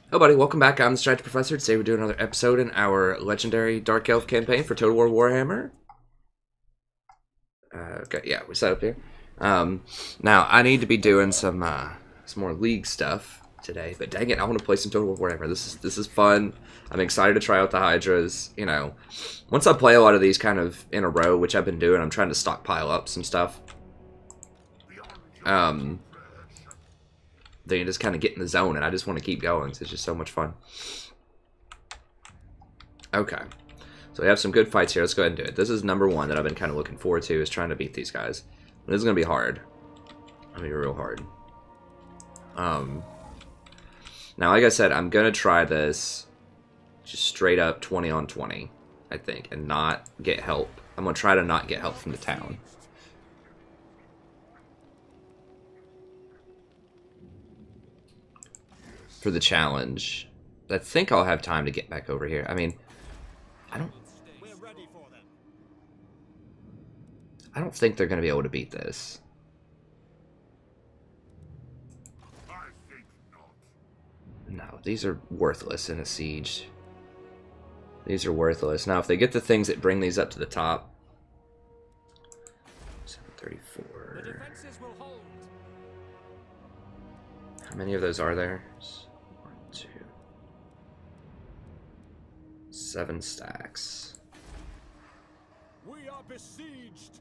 Hello buddy, welcome back. I'm the Strategy Professor. Today we're doing another episode in our legendary Dark Elf campaign for Total War Warhammer. Okay, yeah, we're set up here. Now, I need to be doing some more League stuff today, but dang it, I want to play some Total War Warhammer. This is fun. I'm excited to try out the Hydras. You know, once I play a lot of these kind of in a row, which I've been doing, I'm trying to stockpile up some stuff. Then you just kind of get in the zone, and I just want to keep going. So it's just so much fun. Okay, so we have some good fights here. Let's go ahead and do it. This is number one that I've been kind of looking forward to, is trying to beat these guys. This is going to be hard. It's going to be real hard. Now, like I said, I'm going to try this just straight up 20 on 20, I think, and not get help. I'm going to try to not get help from the town. For the challenge. I think I'll have time to get back over here. I mean, I don't think they're going to be able to beat this. No, these are worthless in a siege. These are worthless. Now, if they get the things that bring these up to the top. 734. How many of those are there? 7 stacks. We are besieged.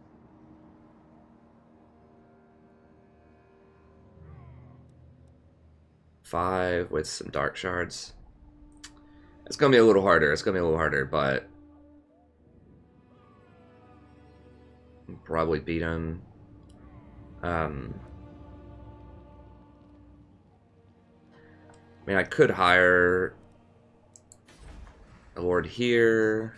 Five with some dark shards. It's gonna be a little harder. It's gonna be a little harder, but probably beat him. I mean, I could hire a lord here.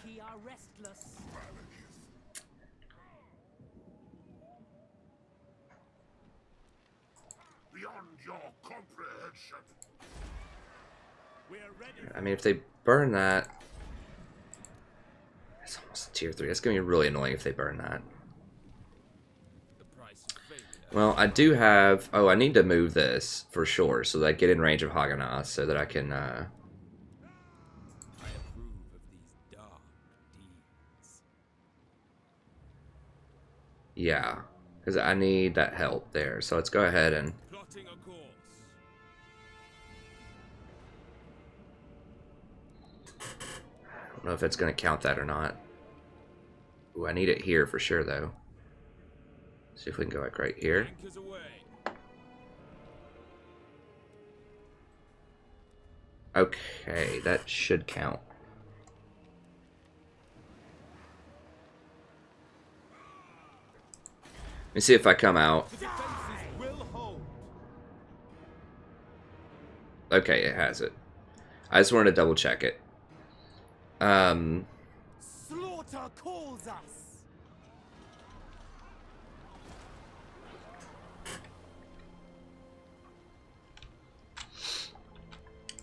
I mean, if they burn that, it's almost a tier 3. It's gonna be really annoying if they burn that. Well, I do have... Oh, I need to move this for sure, so that I get in range of Haganah, so that I can... Yeah, because I need that help there. So let's go ahead and... I don't know if it's going to count that or not. Ooh, I need it here for sure, though. See if we can go like right here. Okay, that should count. Let me see if I come out. Okay, it has it. I just wanted to double check it. Slaughter calls us.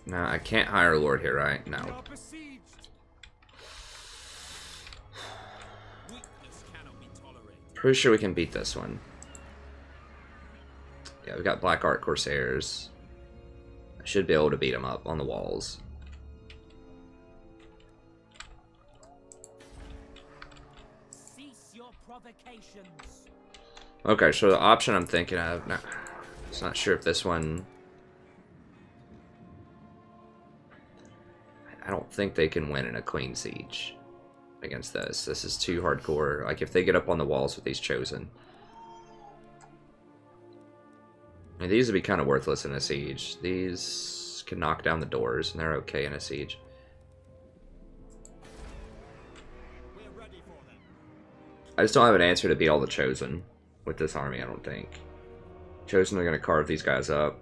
No, I can't hire a lord here, right? No. Pretty sure we can beat this one. Yeah, we've got Black Art Corsairs. I should be able to beat them up on the walls. Cease your provocations. Okay, so the option I'm thinking of... No, it's not sure if this one... I don't think they can win in a clean siege against this. This is too hardcore. Like, if they get up on the walls with these Chosen. And these would be kind of worthless in a siege. These can knock down the doors, and they're okay in a siege. I just don't have an answer to beat all the Chosen with this army, I don't think. Chosen are going to carve these guys up.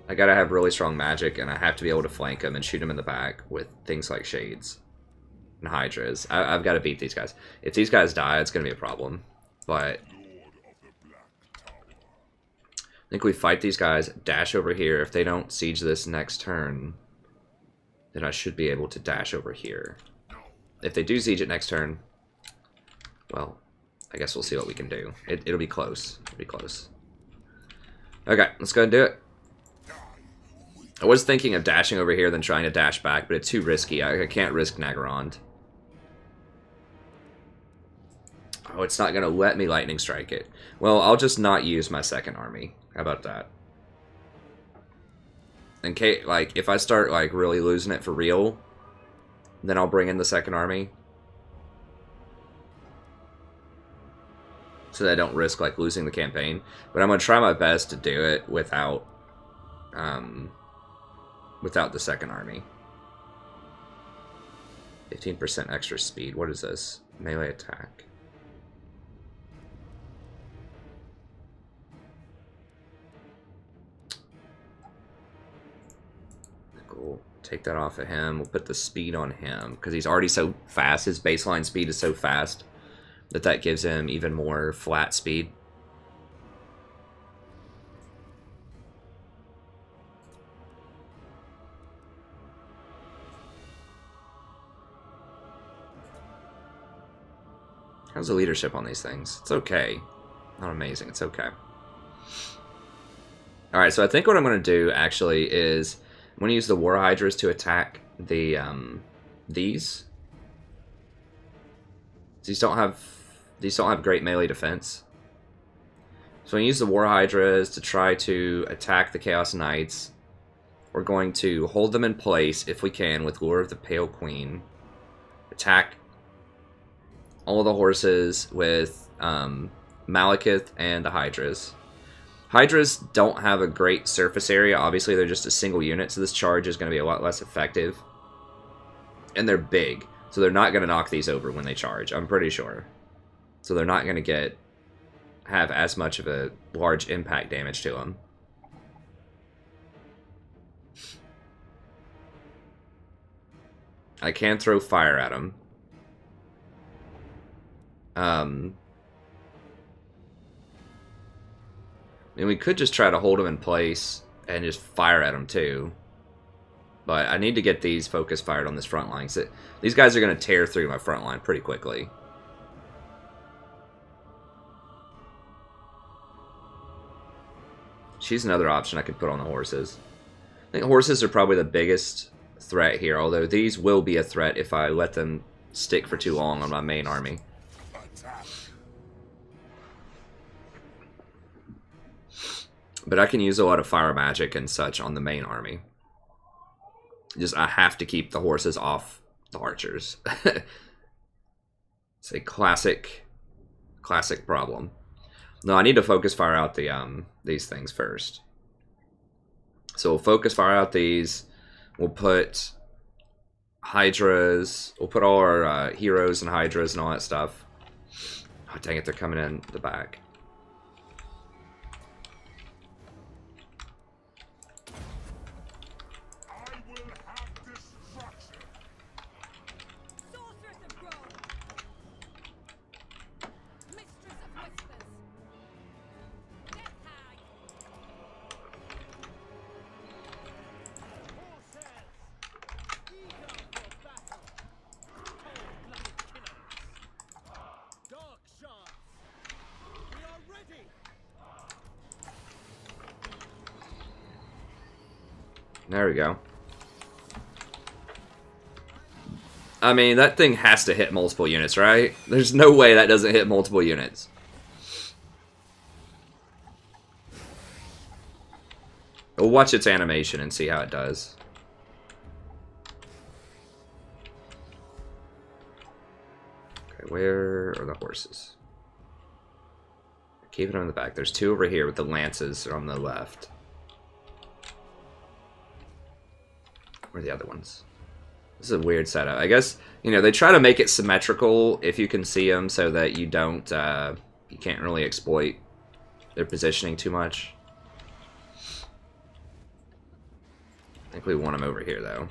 I gotta have really strong magic, and I have to be able to flank them and shoot them in the back with things like Shades and Hydras. I've got to beat these guys. If these guys die, it's going to be a problem. But I think we fight these guys, dash over here. If they don't siege this next turn, then I should be able to dash over here. If they do siege it next turn, well, I guess we'll see what we can do. It'll be close. It'll be close. Okay, let's go ahead and do it. I was thinking of dashing over here than trying to dash back, but it's too risky. I can't risk Nagarond. Oh, it's not going to let me lightning strike it. Well, I'll just not use my second army. How about that? In case, like, if I start, like, really losing it for real, then I'll bring in the second army. So that I don't risk, like, losing the campaign. But I'm going to try my best to do it without, without the second army. 15% extra speed. What is this? Melee attack. Cool. Take that off of him. We'll put the speed on him because he's already so fast. His baseline speed is so fast that gives him even more flat speed. How's the leadership on these things? It's okay. Not amazing. It's okay. Alright, so I think what I'm going to do, actually, is I'm going to use the War Hydras to attack the, these. These don't have great melee defense. So I'm going to use the War Hydras to try to attack the Chaos Knights. We're going to hold them in place, if we can, with Lure of the Pale Queen. Attack all the horses with Malekith and the Hydras. Hydras don't have a great surface area. Obviously, they're just a single unit, so this charge is going to be a lot less effective. And they're big, so they're not going to knock these over when they charge, I'm pretty sure. So they're not going to have as much of a large impact damage to them. I can throw fire at them. And we could just try to hold them in place and just fire at them too. But I need to get these focus fired on this front line. So these guys are going to tear through my front line pretty quickly. She's another option I could put on the horses. I think horses are probably the biggest threat here, although these will be a threat if I let them stick for too long on my main army. But I can use a lot of fire magic and such on the main army. Just, I have to keep the horses off the archers. It's a classic problem. No, I need to focus fire out the these things first. So we'll focus fire out these. We'll put Hydras. We'll put all our heroes and Hydras and all that stuff. Oh, dang it, they're coming in the back. There we go. I mean, that thing has to hit multiple units, right? There's no way that doesn't hit multiple units. We'll watch its animation and see how it does. Okay, where are the horses? Keeping them in the back. There's two over here with the lances on the left. Where are the other ones? This is a weird setup. I guess, you know, they try to make it symmetrical if you can see them so that you don't, you can't really exploit their positioning too much. I think we want them over here, though.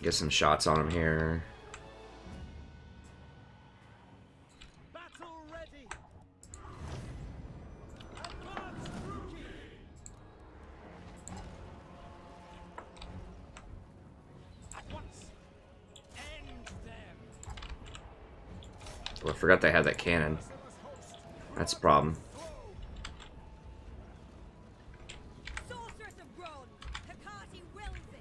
Get some shots on him here. Battle ready. Oh, I forgot they had that cannon. That's a problem. Sorceress of Bronze, Hecate wills it.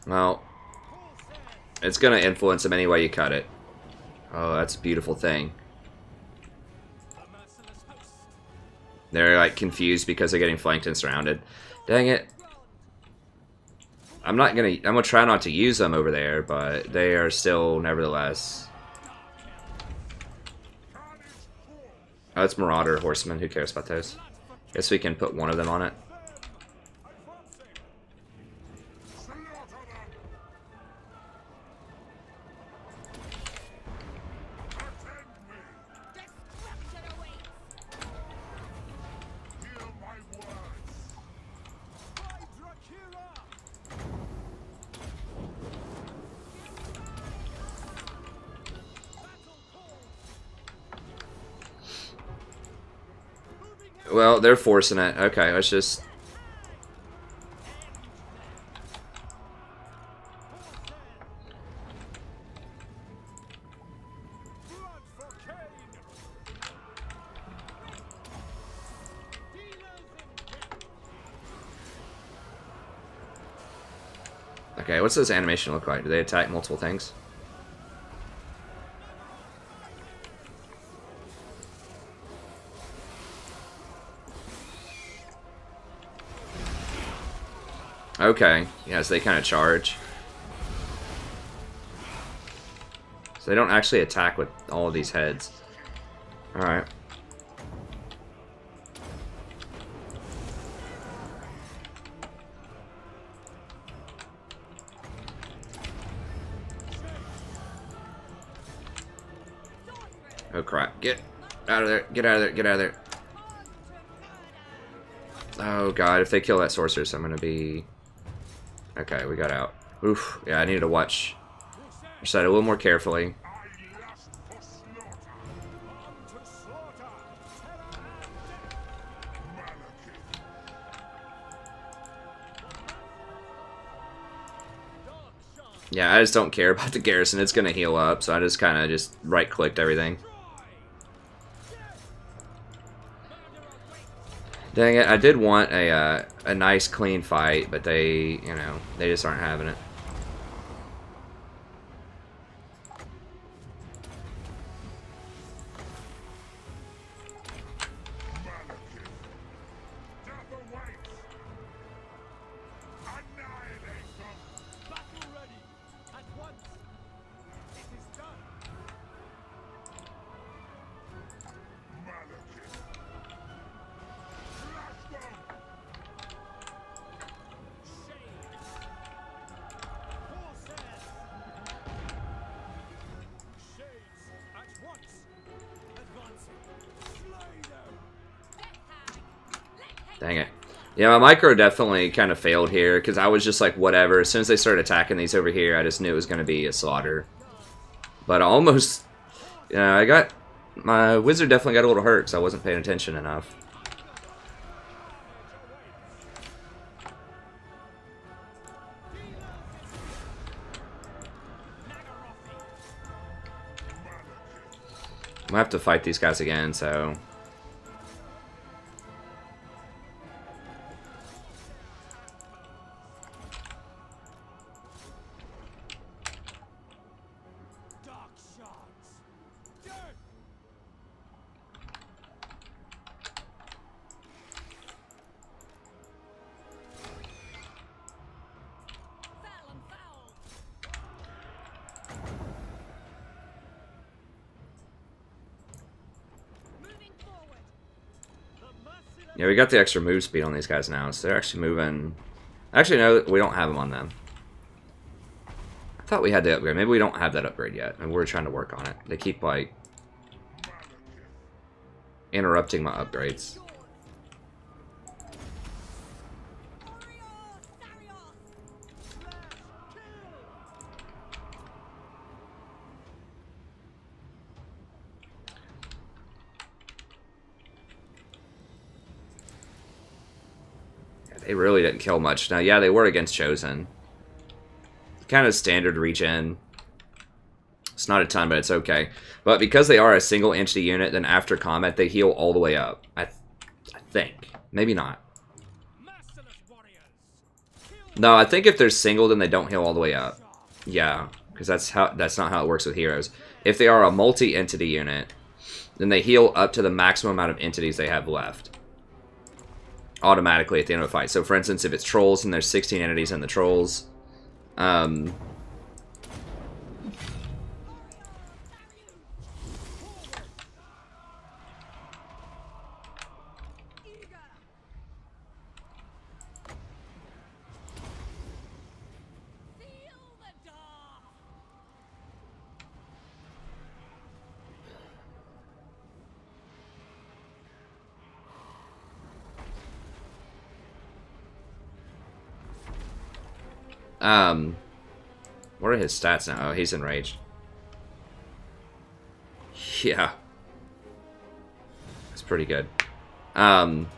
Well, it's gonna influence them any way you cut it. Oh, that's a beautiful thing. They're like confused because they're getting flanked and surrounded. Dang it. I'm gonna try not to use them over there, but they are still nevertheless. Oh, it's Marauder Horsemen. Who cares about those? Guess we can put one of them on it. Well, they're forcing it. Okay, let's just... Okay, what's this animation look like? Do they attack multiple things? Okay, yes, they kind of charge. So they don't actually attack with all of these heads. Alright. Oh crap, get out of there, get out of there, get out of there. Oh god, if they kill that sorceress, I'm gonna be... Okay, we got out. Oof, yeah, I needed to watch your side a little more carefully. Yeah, I just don't care about the garrison. It's gonna heal up, so I just kind of just right-clicked everything. Dang it, I did want a nice, clean fight, but they, you know, they just aren't having it. Dang it. Yeah, my micro definitely kind of failed here, because I was just like, whatever. As soon as they started attacking these over here, I just knew it was going to be a slaughter. But I almost... Yeah, I got... My wizard definitely got a little hurt, because I wasn't paying attention enough. I'm going to have to fight these guys again, so... Yeah, we got the extra move speed on these guys now, so they're actually moving... Actually, no, we don't have them on them. I thought we had the upgrade. Maybe we don't have that upgrade yet, and we're trying to work on it. They keep, like, interrupting my upgrades. They really didn't kill much. Now, yeah, they were against Chosen. Kind of standard regen. It's not a ton, but it's okay. But because they are a single entity unit, then after combat, they heal all the way up. I think. Maybe not. No, I think if they're single, then they don't heal all the way up. Yeah, because that's not how it works with heroes. If they are a multi-entity unit, then they heal up to the maximum amount of entities they have left. Automatically at the end of a fight. So for instance, if it's trolls and there's 16 entities in the trolls, what are his stats now? Oh, he's enraged. Yeah. That's pretty good. Then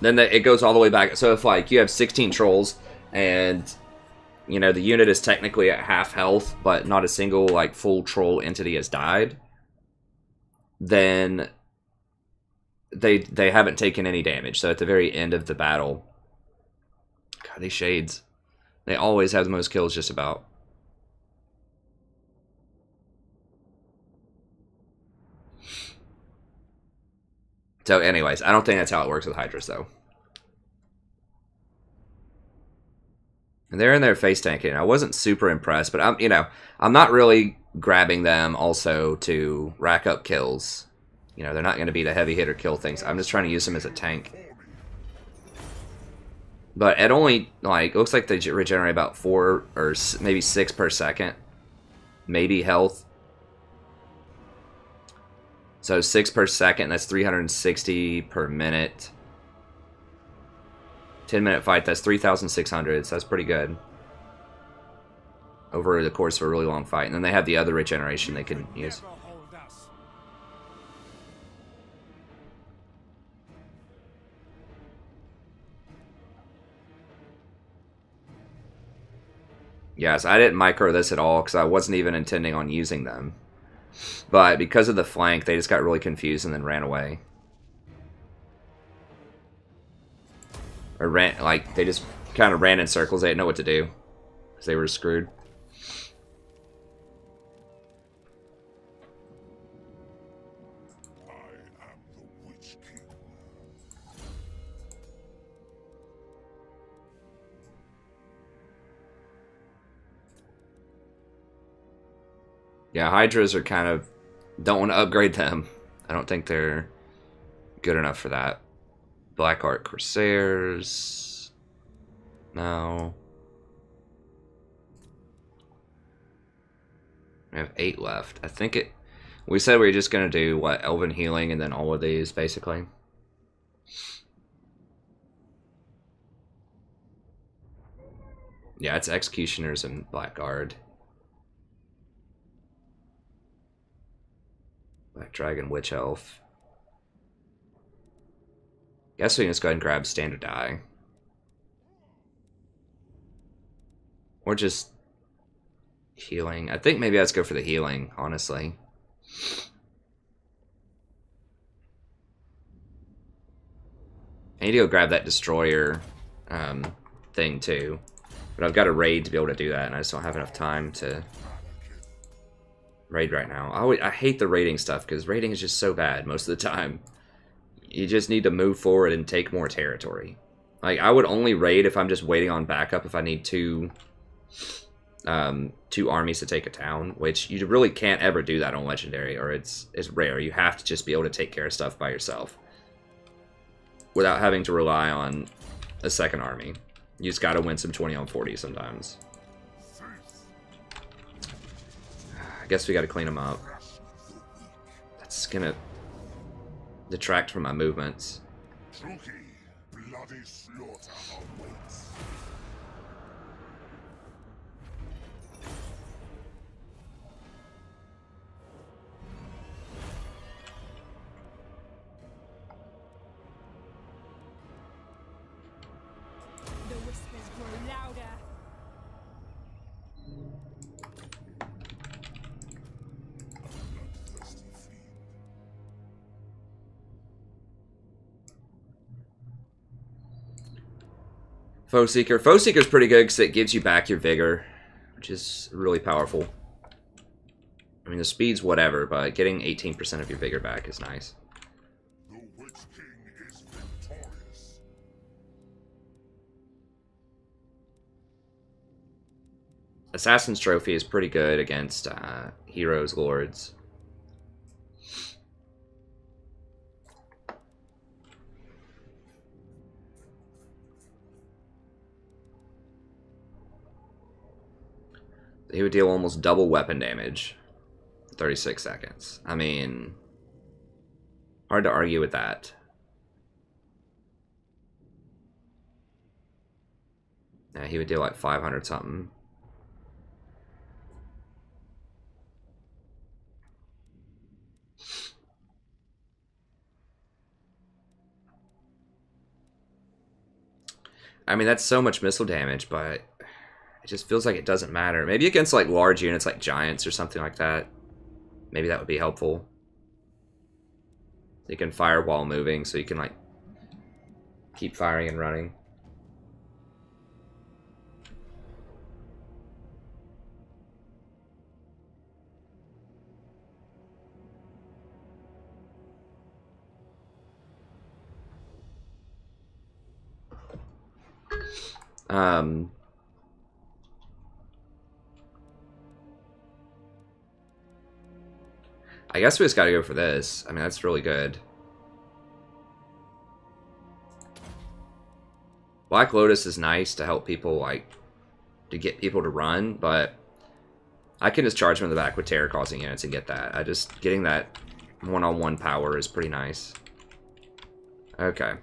it goes all the way back. So if, like, you have 16 trolls, and, you know, the unit is technically at half health, but not a single, like, full troll entity has died, then they haven't taken any damage. So at the very end of the battle... God, these shades. They always have the most kills, just about. So anyways, I don't think that's how it works with Hydras, though. And they're in there face tanking. I wasn't super impressed, but I'm not really grabbing them also to rack up kills. You know, they're not going to be the heavy hitter kill things. I'm just trying to use them as a tank. But it only, like, looks like they regenerate about 4 or maybe 6 per second. Maybe health. So 6 per second, that's 360 per minute. 10-minute fight, that's 3,600, so that's pretty good. Over the course of a really long fight. And then they have the other regeneration they can use. Yes, I didn't micro this at all because I wasn't even intending on using them. But because of the flank, they just got really confused and then ran away. Or ran, like, they just kind of ran in circles. They didn't know what to do because they were screwed. Yeah, Hydras are kind of... Don't want to upgrade them. I don't think they're good enough for that. Black Art Corsairs... No. We have 8 left. I think it... We said we were just going to do, what, Elven Healing and then all of these, basically. Yeah, it's Executioners and Blackguard. Black Dragon, Witch Elf. Guess we can just go ahead and grab Standard Die. Or just healing. I think maybe let's go for the healing, honestly. I need to go grab that Destroyer thing too. But I've got a raid to be able to do that, and I just don't have enough time to raid right now. I hate the raiding stuff, because raiding is just so bad most of the time. You just need to move forward and take more territory. Like, I would only raid if I'm just waiting on backup if I need two armies to take a town, which you really can't ever do that on Legendary, or it's rare. You have to just be able to take care of stuff by yourself without having to rely on a second army. You just gotta win some 20 on 40 sometimes. I guess we gotta clean them up. That's gonna detract from my movements. whispers grow louder. Foe Seeker. Foe Seeker's pretty good because it gives you back your vigor, which is really powerful. I mean, the speed's whatever, but getting 18% of your vigor back is nice. The Witch King is victorious. Assassin's Trophy is pretty good against Heroes Lords. He would deal almost double weapon damage. 36 seconds. I mean, hard to argue with that. Yeah, he would deal like 500 something. I mean, that's so much missile damage, but it just feels like it doesn't matter. Maybe against like large units like giants or something like that. Maybe that would be helpful. You can fire while moving, so you can like keep firing and running. I guess we just gotta go for this. I mean, that's really good. Black Lotus is nice to help people, like, to get people to run, but I can just charge them in the back with terror causing units and get that. Getting that one-on-one power is pretty nice. Okay.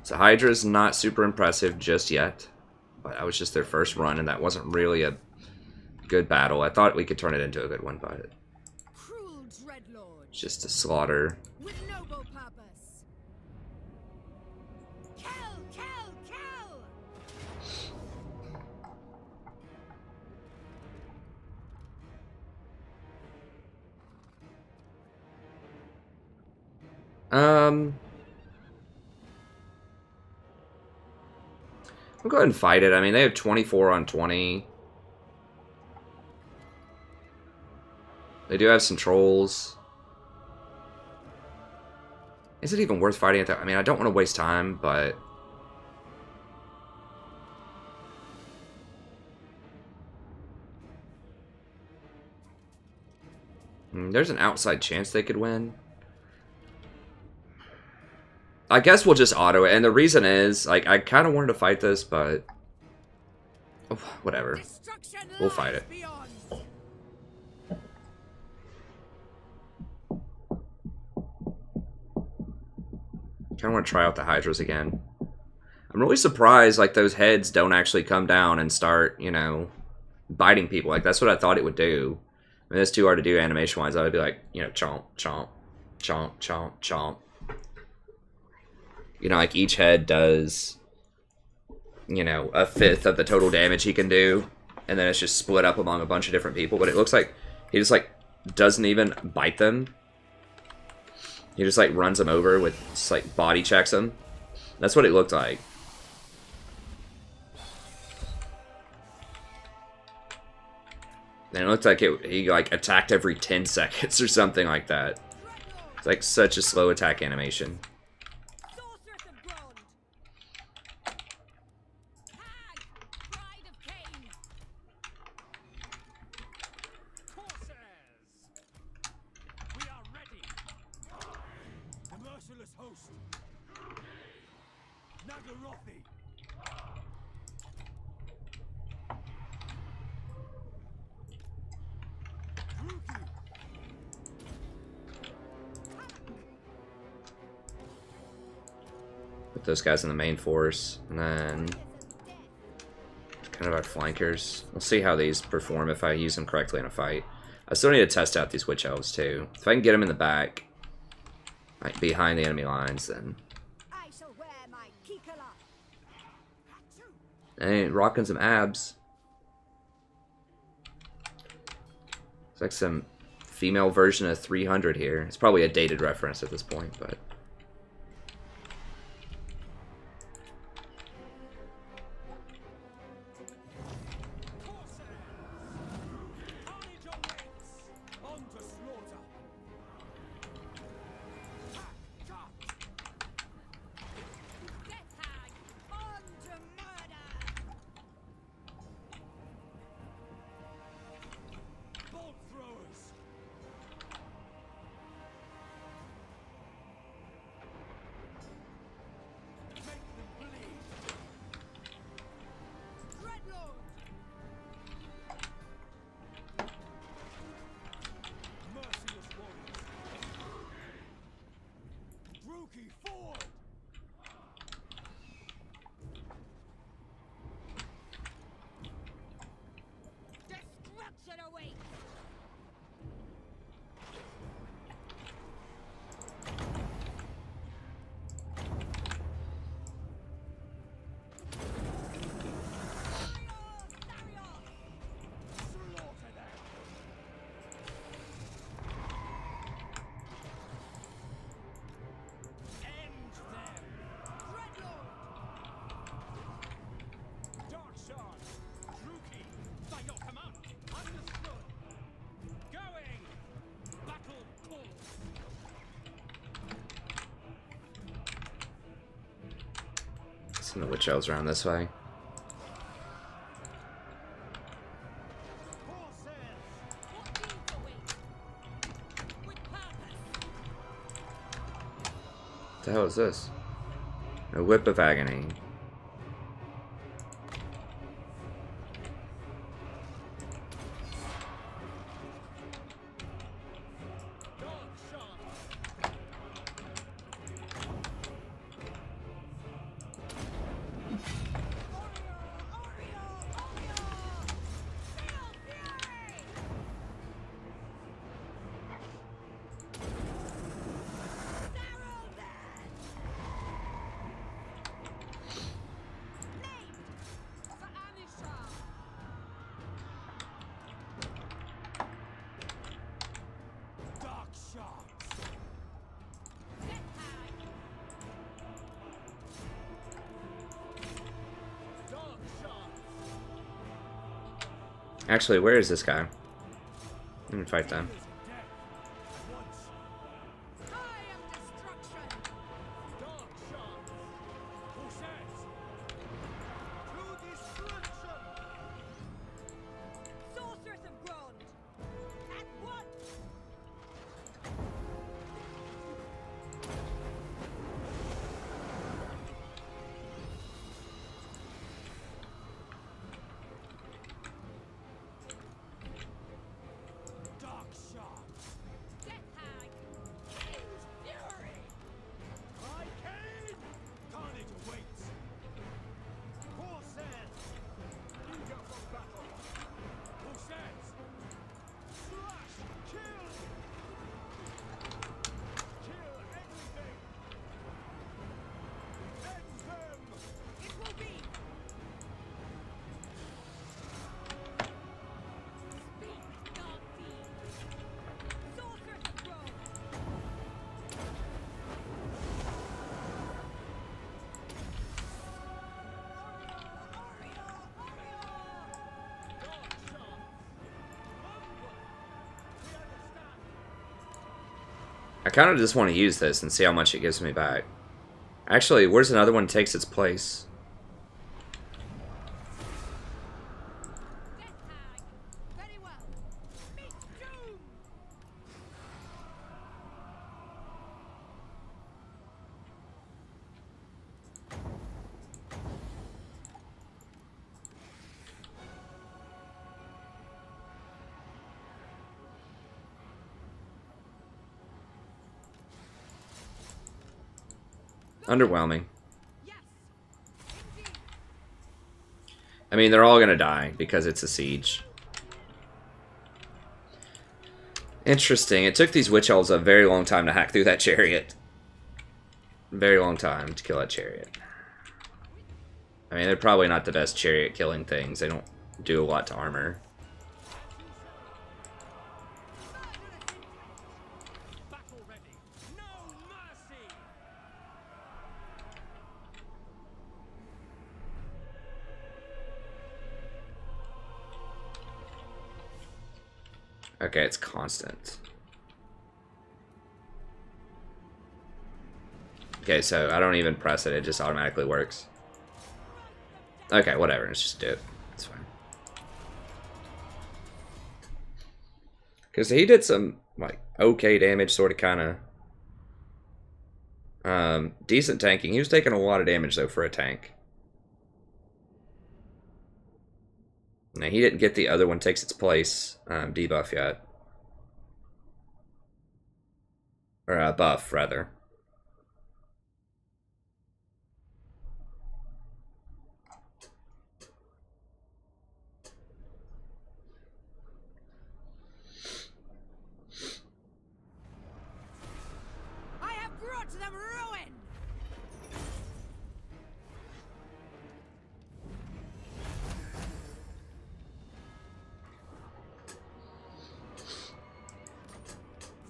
So Hydra's not super impressive just yet, but that was just their first run, and that wasn't really a good battle. I thought we could turn it into a good one, but Cruel dreadlord. it's just a slaughter. With noble purpose. Kill, kill, kill! We'll go ahead and fight it. I mean, they have 24 on 20. They do have some trolls. Is it even worth fighting at that? I mean, I don't want to waste time, but there's an outside chance they could win. I guess we'll just auto it, and the reason is, like, I kind of wanted to fight this, but whatever. We'll fight it. Kind of want to try out the Hydras again. I'm really surprised, like, those heads don't actually come down and start, you know, biting people. Like, that's what I thought it would do. I mean, it's too hard to do animation-wise. I would be like, you know, chomp, chomp, chomp, chomp, chomp. You know, like, each head does, you know, a fifth of the total damage he can do. And then it's just split up among a bunch of different people. But it looks like he just, like, doesn't even bite them. He just, like, runs them over with, just, like, body checks them. That's what it looked like. And it looked like he, like, attacked every 10 seconds or something like that. It's, like, such a slow attack animation. Put those guys in the main force, and then kind of our flankers. We'll see how these perform if I use them correctly in a fight. I still need to test out these witch elves too. If I can get them in the back, like behind the enemy lines, then I shall my kikala. Hey, rocking some abs. It's like some female version of 300 here. It's probably a dated reference at this point, but... Destruction awaits. Some of the witch elves around this way. What the hell is this? A whip of agony. Actually, where is this guy? Let me fight them. I kind of just want to use this and see how much it gives me back. Actually, where's another one that takes its place? Underwhelming. I mean, they're all gonna die because it's a siege. Interesting. It took these witch elves a very long time to hack through that chariot. very long time to kill that chariot. I mean, they're probably not the best chariot killing things. They don't do a lot to armor. Okay, it's constant. Okay, so I don't even press it, it just automatically works. Okay, whatever, let's just do it. It's fine. Because he did some, like, okay damage, sort of, kind of. Decent tanking. He was taking a lot of damage, though, for a tank. Now, he didn't get the other one takes its place debuff yet. Or buff, rather. I have brought them ruin.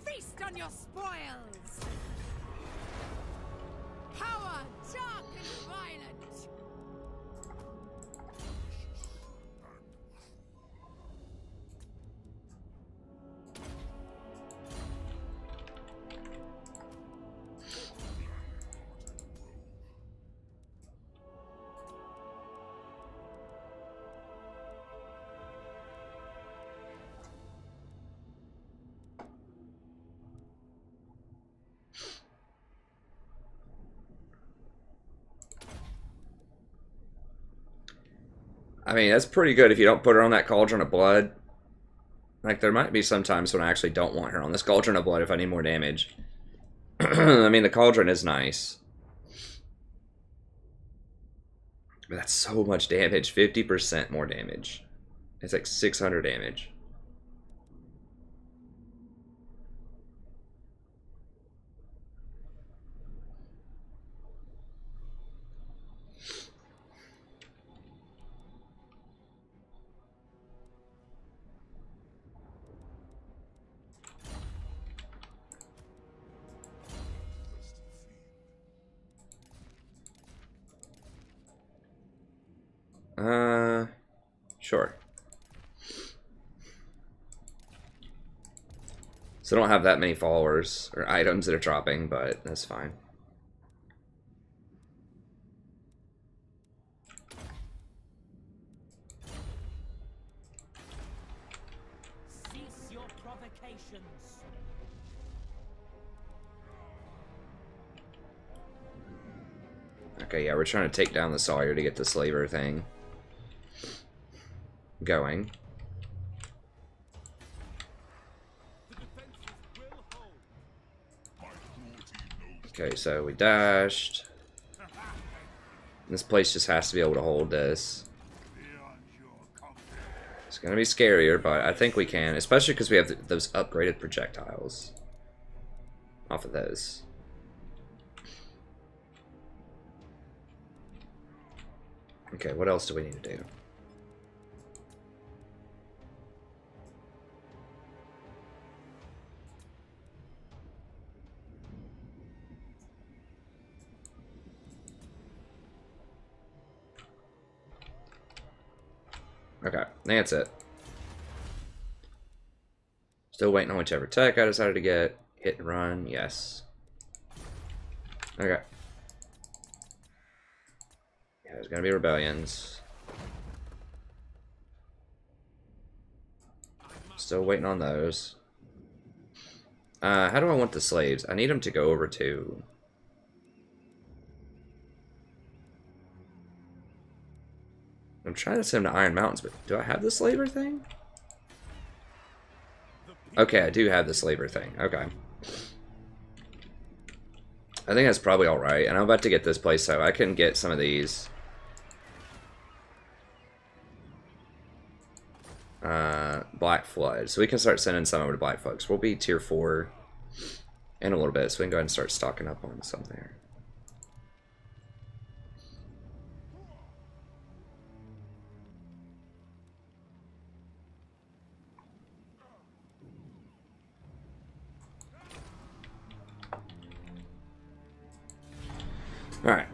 Feast on your spoils. Power, dark and violent. I mean, that's pretty good if you don't put her on that Cauldron of Blood. Like, there might be some times when I actually don't want her on this Cauldron of Blood if I need more damage. I mean, the Cauldron is nice. But that's so much damage. 50% more damage. It's like 600 damage. Sure. So I don't have that many followers or items that are dropping, but that's fine. Cease your provocations. Okay, yeah, we're trying to take down the Sawyer to get the slaver thing going. Okay, so we dashed. This place just has to be able to hold this. It's gonna be scarier, but I think we can, especially because we have those upgraded projectiles off of those. Okay, what else do we need to do? Okay, that's it. Still waiting on whichever tech I decided to get. Hit and run, yes. Okay. Yeah, there's gonna be rebellions. Still waiting on those. How do I want the slaves? I need them to go over to... I'm trying to send them to Iron Mountains, but do I have the slaver thing? Okay, I do have the slaver thing. Okay. I think that's probably alright. And I'm about to get this place so I can get some of these. Black Flood. So we can start sending some over to Black Folks. We'll be tier 4 in a little bit, so we can go ahead and start stocking up on some there. Alright.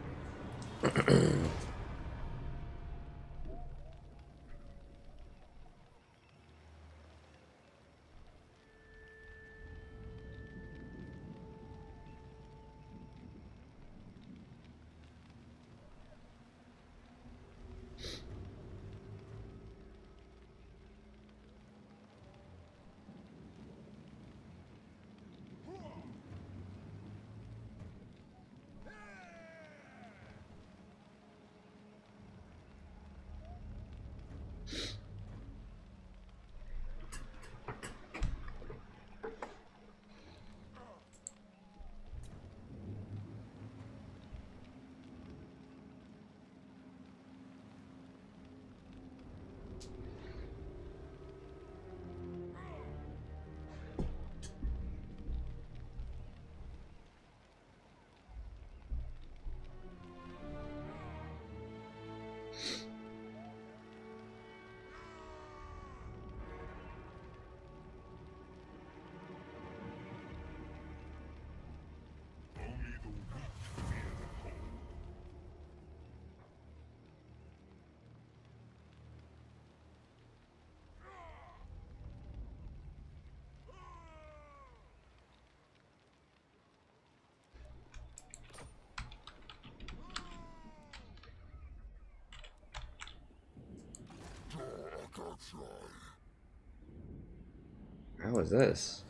How is this?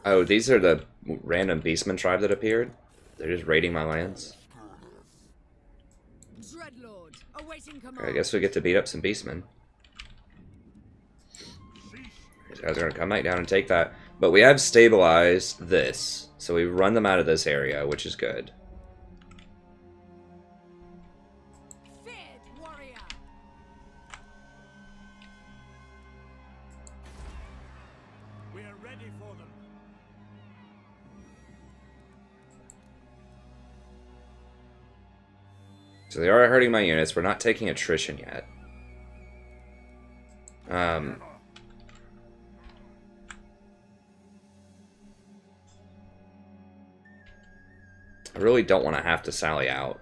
Oh, these are the random beastmen tribe that appeared? They're just raiding my lands? Dreadlord, awaiting command. Okay, I guess we get to beat up some beastmen. These guys are gonna come right down and take that. But we have stabilized this. So we run them out of this area, which is good. Feared warrior. We are ready for them. So they are hurting my units. We're not taking attrition yet. I really don't want to have to sally out.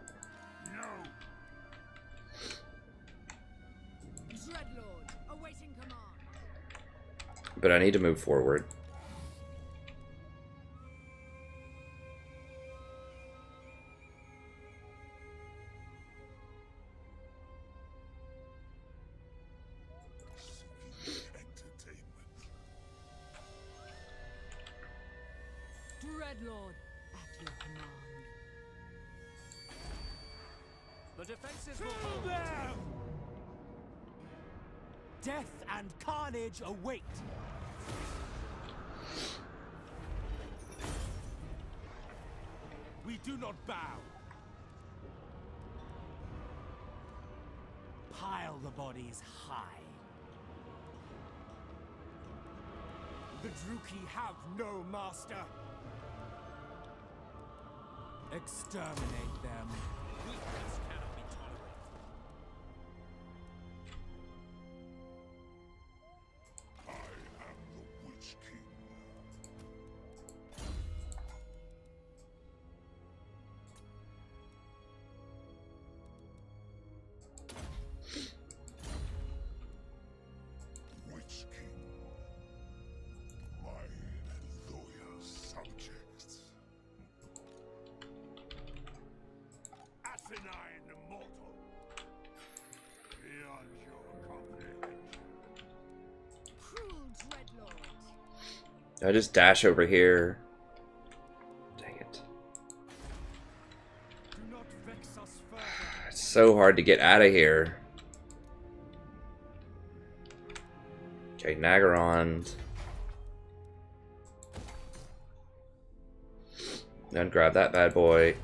Dreadlord, awaiting command. But I need to move forward. Dreadlord, at your command. The defenses will hold them. Death and carnage await. We do not bow. Pile the bodies high. The Druki have no master. Exterminate them. Weakness cannot be tolerated. I am the Witch King. Witch King. My loyal subjects. Asinine mortal. Beyond your comprehension. Cruel Dreadlord. I just dash over here. Dang it. Do not vex us further. It's so hard to get out of here. Okay, Nagarond. Then grab that bad boy.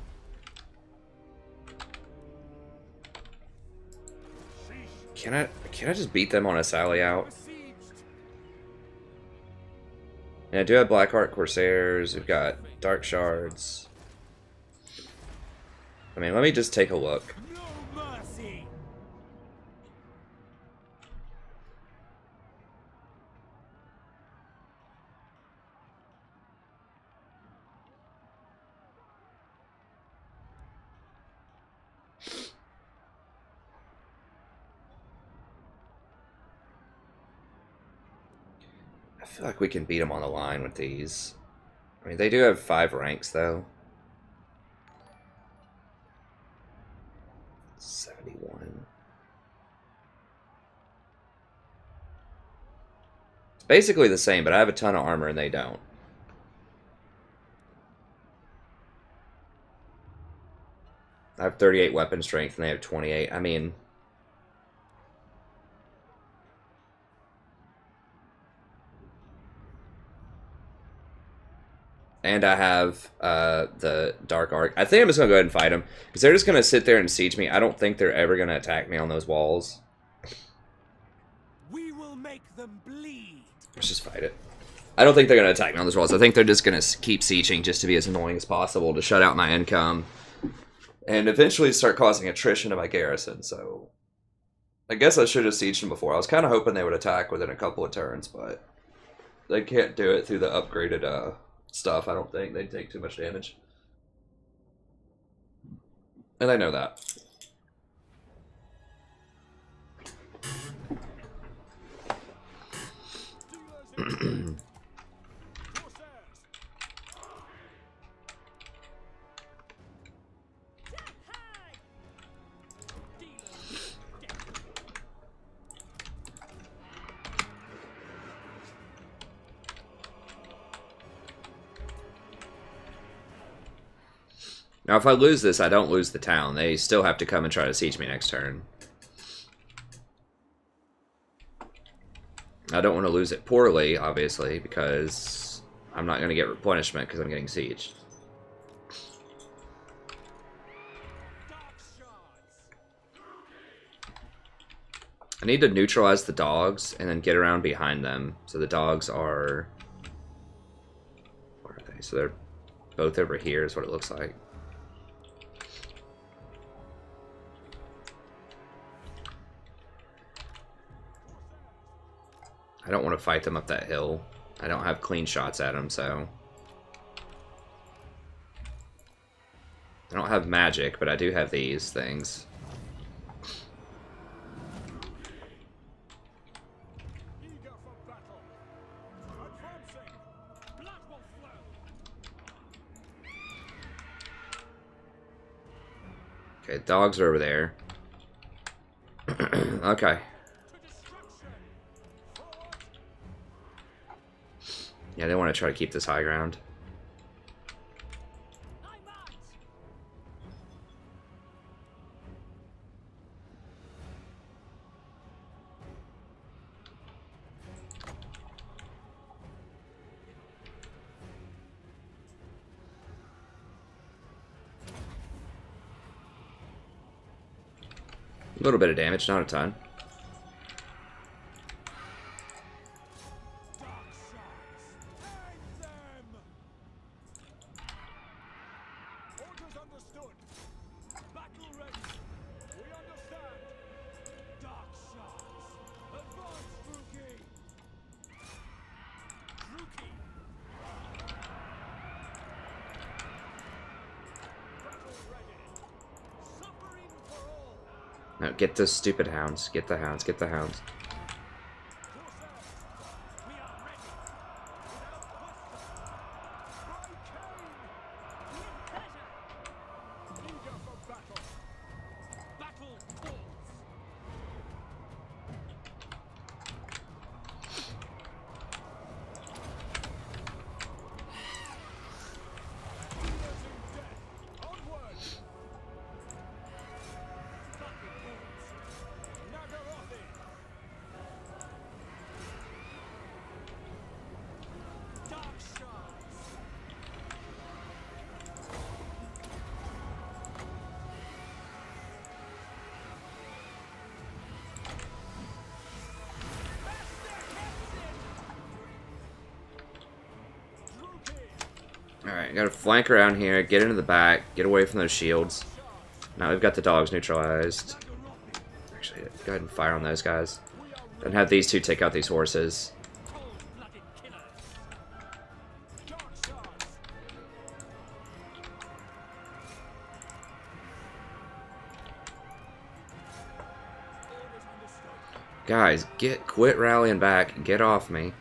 Can I just beat them on a sally out? And I do have Blackheart Corsairs. We've got Dark Shards. I mean, let me just take a look. No mercy. feel like we can beat them on the line with these. I mean, they do have 5 ranks, though. 71. It's basically the same, but I have a ton of armor and they don't. I have 38 weapon strength and they have 28. I mean... And I have the Dark Arc. I think I'm just going to go ahead and fight them. Because they're just going to sit there and siege me. I don't think they're ever going to attack me on those walls. We will make them bleed. Let's just fight it. I don't think they're going to attack me on those walls. I think they're just going to keep sieging just to be as annoying as possible to shut out my income. And eventually start causing attrition to my garrison. So I guess I should have sieged them before. I was kind of hoping they would attack within a couple of turns. But they can't do it through the upgraded... stuff. I don't think they'd take too much damage. And I know that. Now, if I lose this, I don't lose the town. They still have to come and try to siege me next turn. I don't want to lose it poorly, obviously, because I'm not going to get replenishment because I'm getting sieged. I need to neutralize the dogs and then get around behind them. So the dogs are... Where are they? So they're both over here is what it looks like. I don't want to fight them up that hill. I don't have clean shots at them, so... I don't have magic, but I do have these things. Okay, dogs are over there. Okay. Yeah, they want to try to keep this high ground. A little bit of damage, not a ton. No, get the stupid hounds. Get the hounds. Get the hounds. Alright, gotta flank around here, get into the back, get away from those shields. Now we've got the dogs neutralized. Actually, go ahead and fire on those guys. And have these two take out these horses. Guys, quit rallying back and get off me.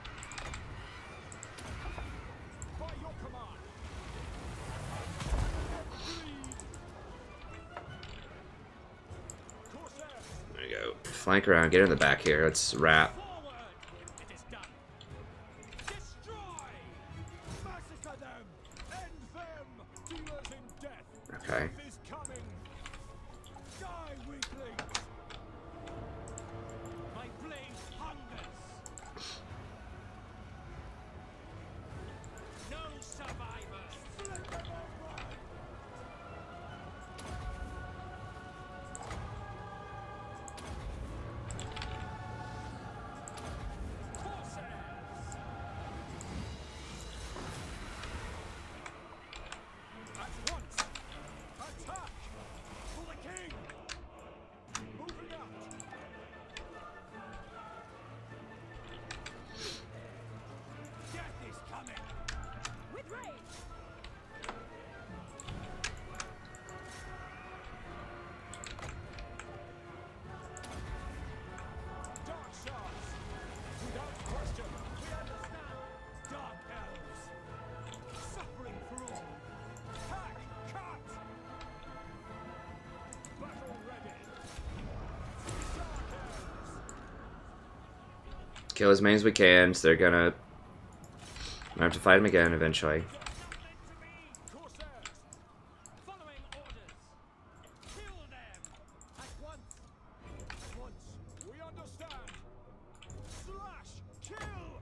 flank around, get in the back here. Let's wrap. Forward! It is done. Destroy! Massacre them! End them! Dealers in death! Okay. Death is coming! Die, weaklings! My blade hungers! No survivors! Split them open! At once! Attack! For the king! Moving out! Death is coming! With rage. Dark shards! Without question! We understand! Dark elves! Suffering for all! Hack! Cut! Battle ready! Dark elves! Kill as many as we can, so they're gonna have to fight him again eventually. Meant to be! Corsairs! Following orders! Kill them! At once! At once! We understand! Slash! Kill!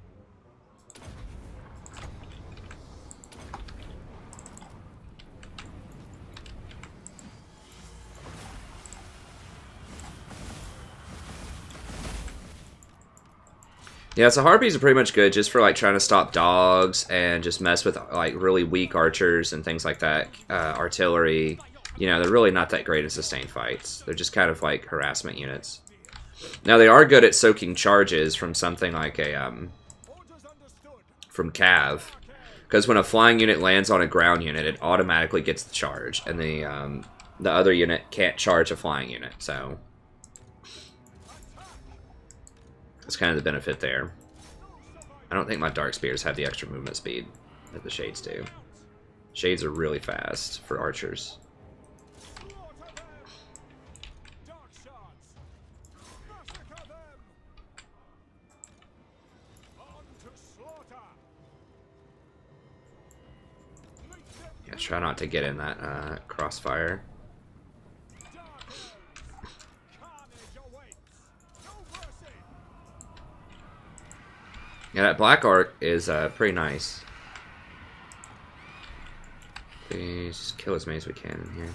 Yeah, so harpies are pretty much good just for like trying to stop dogs and just mess with like really weak archers and things like that. Artillery, you know, they're really not that great in sustained fights. They're just kind of like harassment units. Now they are good at soaking charges from something like a Orders understood! from Cav, because when a flying unit lands on a ground unit, it automatically gets the charge, and the other unit can't charge a flying unit. So that's kind of the benefit there. I don't think my Dark Spears have the extra movement speed that the Shades do. Shades are really fast for archers. Slaughter them! Dark shards! Massacre them! On to slaughter! Make them Yeah, try not to get in that crossfire. dark elves! Carnage awaits! No mercy! Yeah, that black arc is pretty nice. Please just kill as many as we can in here.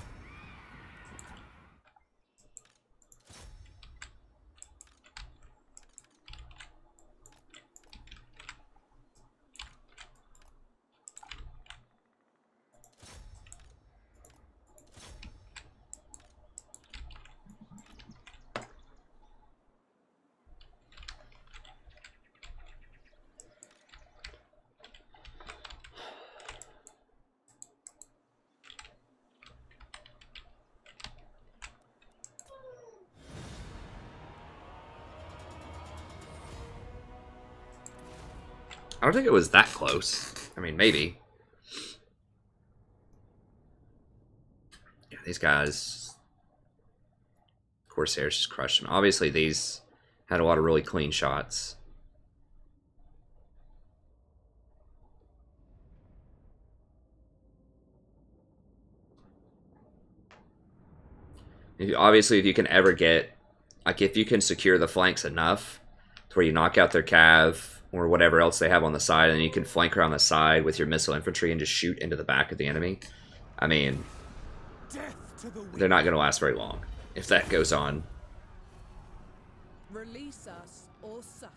I don't think it was that close. I mean, maybe. Yeah, these guys... Corsairs just crushed them. Obviously, these had a lot of really clean shots. Obviously, if you can ever get... Like, if you can secure the flanks enough to where you knock out their cav or whatever else they have on the side, and you can flank around the side with your missile infantry and just shoot into the back of the enemy. I mean, Death to the weak! they're not going to last very long if that goes on. Release us or suffer.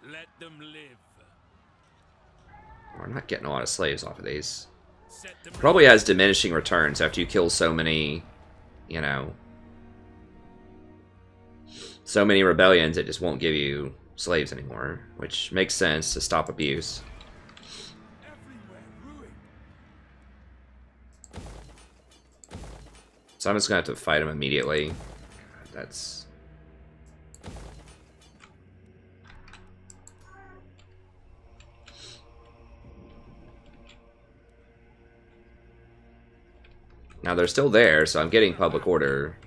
Let them live! We're not getting a lot of slaves off of these. Set them Probably has diminishing returns after you kill so many, you know, so many rebellions, it just won't give you slaves anymore, which makes sense to stop abuse. everywhere ruin! So I'm just gonna have to fight him immediately. God, that's... Now they're still there, so I'm getting public order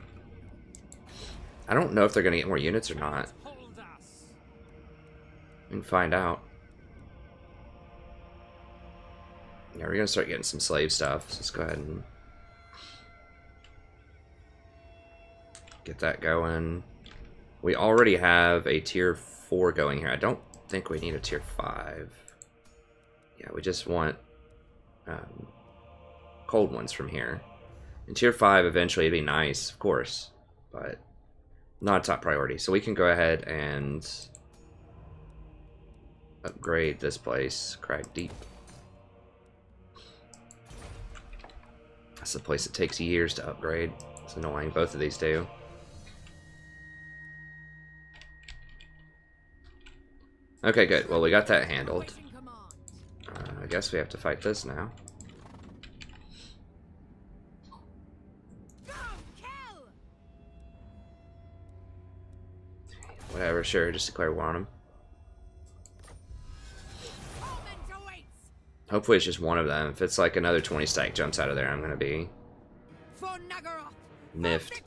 I don't know if they're gonna get more units or not. Hold us. We can find out. Yeah, we're gonna start getting some slave stuff. So let's go ahead and get that going. We already have a tier 4 going here. I don't think we need a tier 5. Yeah, we just want cold ones from here. And tier 5 eventually would be nice, of course, but not a top priority. So we can go ahead and upgrade this place. Crag Deep. That's the place that takes years to upgrade. It's annoying. Both of these do. Okay, good. Well, we got that handled. I guess we have to fight this now. Whatever, sure. Just declare war on them. Hopefully it's just one of them. If it's like another 20 stack jumps out of there, I'm gonna be miffed.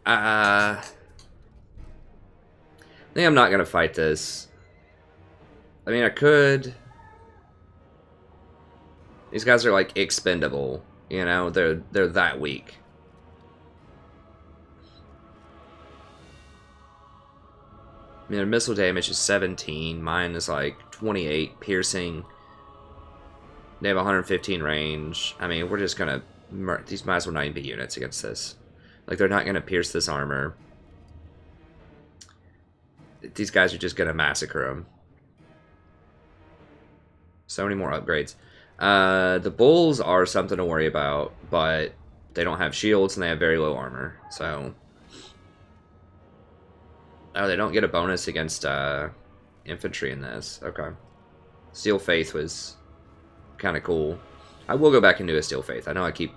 I think I'm not gonna fight this. I mean, I could. These guys are like expendable, you know. They're that weak. I mean, their missile damage is 17. Mine is like 28 piercing. They have 115 range. I mean, we're just gonna... These might as well not even be units against this. Like, they're not gonna pierce this armor. These guys are just gonna massacre them. So many more upgrades. The bulls are something to worry about, but they don't have shields and they have very low armor. So... Oh, they don't get a bonus against infantry in this. Okay. Steel Faith was kind of cool. I will go back and do a Steel Faith. I know I keep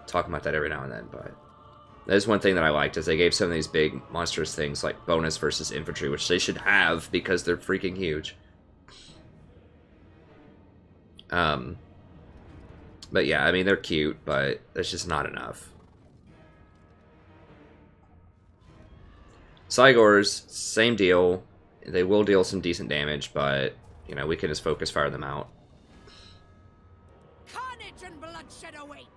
talking about that every now and then, but that is one thing that I liked, is they gave some of these big monstrous things like bonus versus infantry, which they should have because they're freaking huge. But yeah, I mean, they're cute, but that's just not enough. Cygors, same deal. They will deal some decent damage, but, you know, we can just focus fire them out. Carnage and bloodshed await.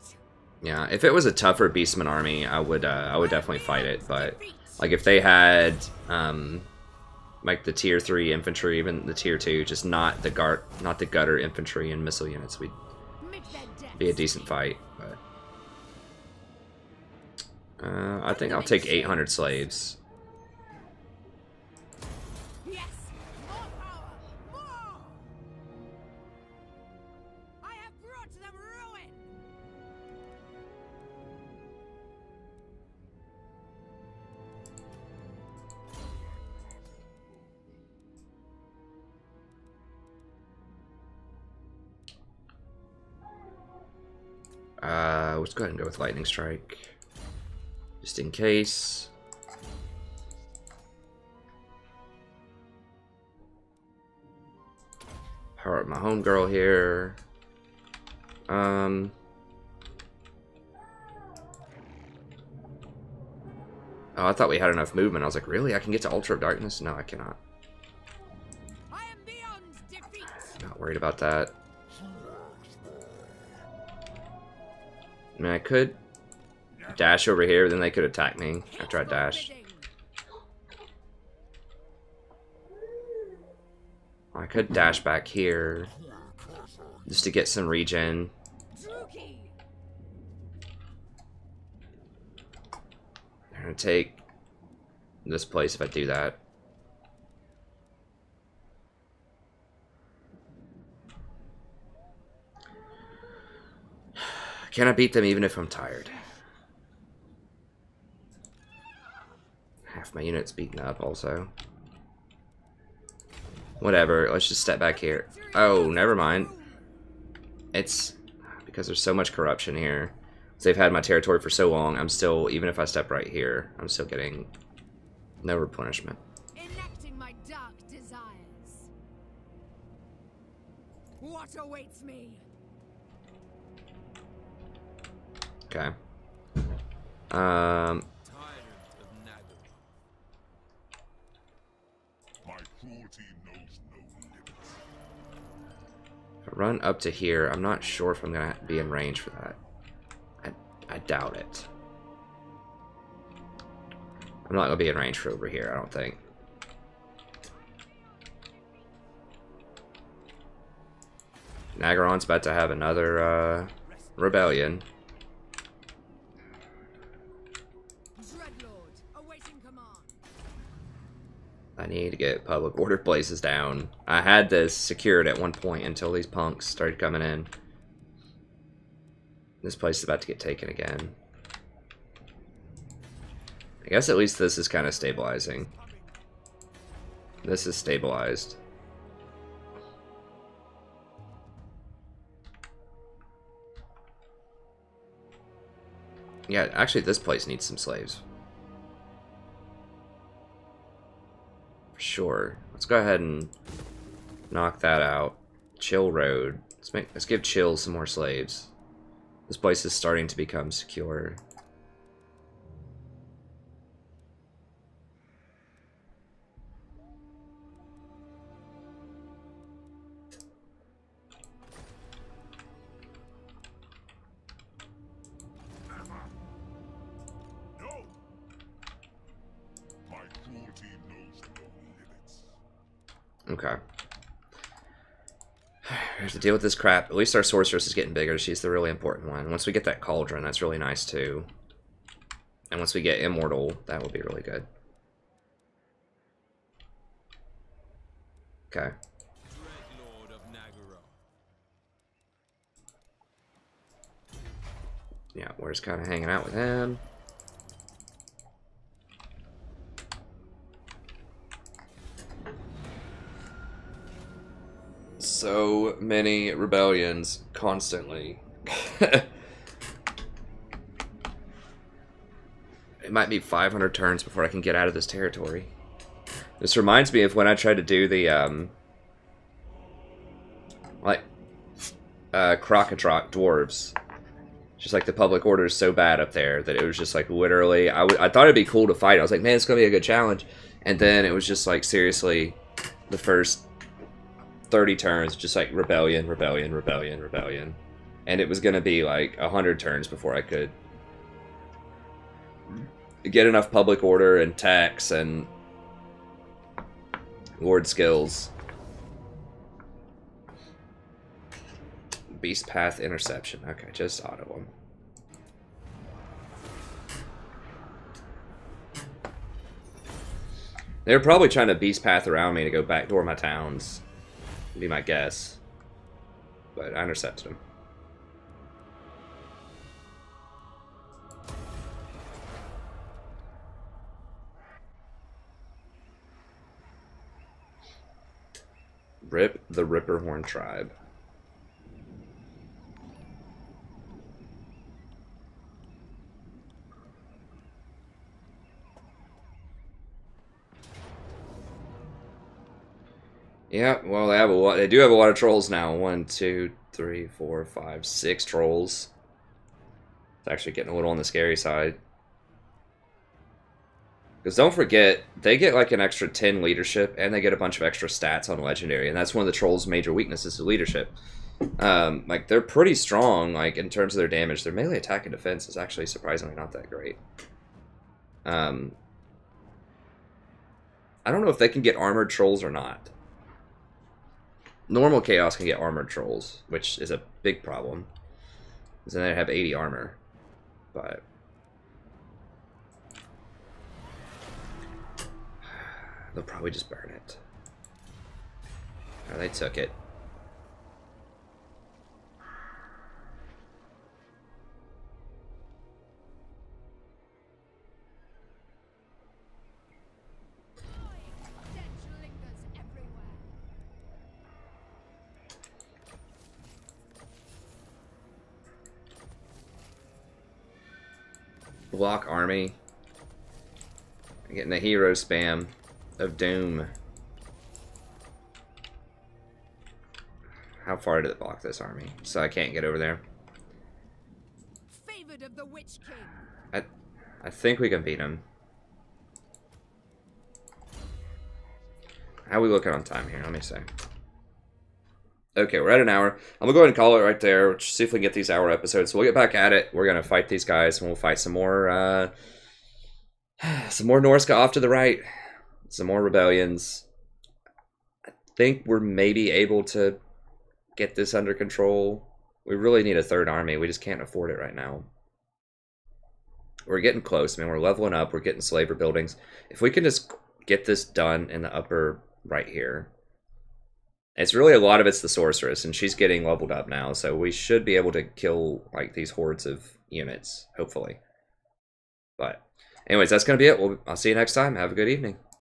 Yeah, if it was a tougher Beastman army, I would definitely fight it, but, like, if they had, like, the tier 3 infantry, even the tier 2, just not the gutter infantry and missile units, we'd be a decent fight, but... I think I'll take 800 slaves. Let's go ahead and go with Lightning Strike. Just in case. Power up my homegirl here. Oh, I thought we had enough movement. I was like, really? I can get to Ultra of Darkness? No, I cannot. I am beyond defeat. Not worried about that. I mean, I could dash over here, but then they could attack me after I dashed. I could dash back here just to get some regen. I'm gonna take this place if I do that. Can I beat them even if I'm tired? Half my unit's beaten up also. Whatever, let's just step back here. Oh, never mind. It's because there's so much corruption here. They've had my territory for so long, I'm still, even if I step right here, I'm still getting no replenishment. Enacting my dark desires. What awaits me? Okay. If I run up to here, I'm not sure if I'm gonna be in range for that. I doubt it. I'm not gonna be in range for over here, I don't think. Nagaron's about to have another rebellion. Dreadlord, awaiting command. I need to get public order places down. I had this secured at one point until these punks started coming in. This place is about to get taken again. I guess at least this is kind of stabilizing. This is stabilized. Yeah, actually this place needs some slaves. For sure. Let's go ahead and knock that out. Chill Road. Let's give Chill some more slaves. This place is starting to become secure. No! My cruelty knows no limits. Okay. We have to deal with this crap. At least our sorceress is getting bigger. She's the really important one. Once we get that cauldron, that's really nice too. And once we get immortal, that will be really good. Okay. Dreadlord of Nagaro. Yeah, we're just kind of hanging out with him. So many rebellions constantly. It might be 500 turns before I can get out of this territory. This reminds me of when I tried to do the Crocotroc dwarves. Just like the public order is so bad up there that it was just like literally, I thought it'd be cool to fight. I was like, man, it's gonna be a good challenge. And then it was just like seriously, the first 30 turns, just like rebellion, rebellion, rebellion, rebellion. And it was gonna be like 100 turns before I could get enough public order and tax and lord skills. Beast Path Interception. Okay, just auto them. They were probably trying to beast path around me to go backdoor my towns. Would be my guess. But I intercepted them. Rip the Ripperhorn tribe. Yeah, well, they have a lot. They do have a lot of trolls now. 1, 2, 3, 4, 5, 6 trolls. It's actually getting a little on the scary side. Because don't forget, they get like an extra 10 leadership, and they get a bunch of extra stats on legendary, and that's one of the trolls' major weaknesses is leadership. Like they're pretty strong, like in terms of their damage. Their melee attack and defense is actually surprisingly not that great. I don't know if they can get armored trolls or not. Normal Chaos can get armored trolls, which is a big problem. Because then they have 80 armor. But they'll probably just burn it. Oh, they took it. Block army. Getting the hero spam of doom. How far did it block this army? So I can't get over there. Favored of the Witch King. I think we can beat him. How are we looking on time here? Let me see. Okay, we're at an hour. I'm gonna go ahead and call it right there. See if we can get these hour episodes. So we'll get back at it. We're gonna fight these guys, and we'll fight some more Norsca off to the right. Some more rebellions. I think we're maybe able to get this under control. We really need a third army. We just can't afford it right now. We're getting close, man. We're leveling up. We're getting slaver buildings. If we can just get this done in the upper right here. It's really a lot of it's the sorceress, and she's getting leveled up now, so we should be able to kill like these hordes of units, hopefully. But anyways, that's going to be it. I'll see you next time. Have a good evening.